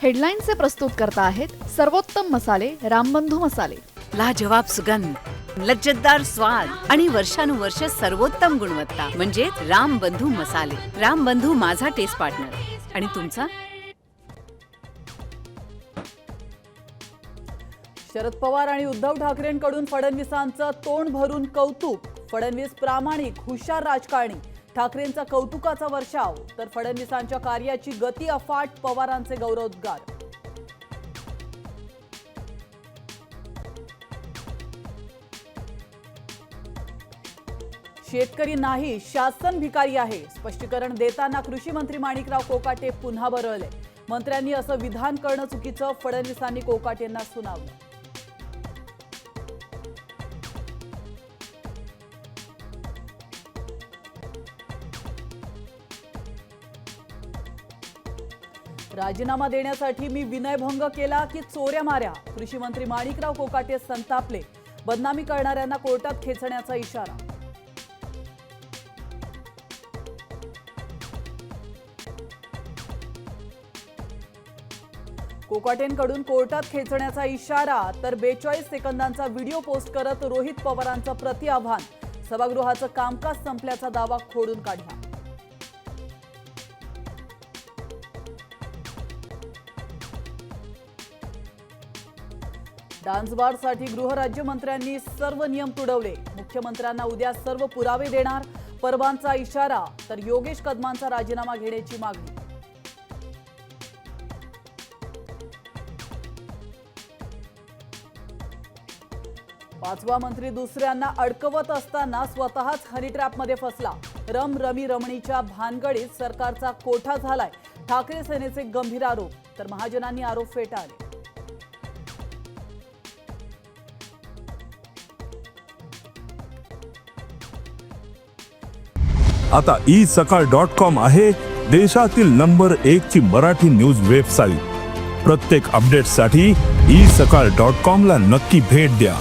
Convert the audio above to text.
हेडलाईनचे प्रस्तुत करता आहेत सर्वोत्तम मसाले रामबंधू मसाले। लाजवाब सुगंध, लज्जतदार स्वाद आणि वर्षानुवर्ष सर्वोत्तम गुणवत्ता म्हणजे रामबंधू मसाले। रामबंधू माझा टेस्ट पार्टनर आणि तुमचा। शरद पवार आणि उद्धव ठाकरेंकडून फडणवीसांचं तोंड भरून कौतुक। फडणवीस प्रामाणिक, हुशार राजकारणी, ठाकरेंचा कौतुकाचा वर्षाव, तर फडणवीसांच्या कार्याची गती अफाट, पवारांचे गौरवोद्गार। शेतकरी नाही, शासन भिकारी आहे, स्पष्टीकरण देताना कृषी मंत्री माणिकराव कोकाटे पुन्हा बरळले। मंत्र्यांनी असं विधान करणं चुकीचं, फडणवीसांनी कोकाटेंना सुनावलं। राजीनामा देण्यासाठी मी विनयभंग केला की चोऱ्या माऱ्या, कृषी मंत्री माणिकराव कोकाटे संतापले। बदनामी करणाऱ्यांना कोर्टात खेचण्याचा इशारा। कोकाटेंकडून कोर्टात खेचण्याचा इशारा, तर 42 सेकंदांचा व्हिडिओ पोस्ट करत रोहित पवारांचं प्रतिआव्हान। सभागृहाचं कामकाज संपल्याचा दावा खोडून काढला। डान्सबारसाठी गृहराज्यमंत्र्यांनी सर्व नियम तुडवले। मुख्यमंत्र्यांना उद्या सर्व पुरावे देणार, परवांचा इशारा, तर योगेश कदमांचा राजीनामा घेण्याची मागणी। पाचवा मंत्री दुसऱ्यांना अडकवत असताना स्वतःच हनी ट्रॅपमध्ये फसला। रमी रमणीच्या भानगडीत सरकारचा कोठा झालाय, ठाकरे सेनेचे गंभीर आरोप, तर महाजनांनी आरोप फेटाळले। आता isakal.com आहे देशातील नंबर 1 ची मराठी न्यूज वेबसाईट। प्रत्येक अपडेटसाठी isakal.com ला नक्की भेट द्या।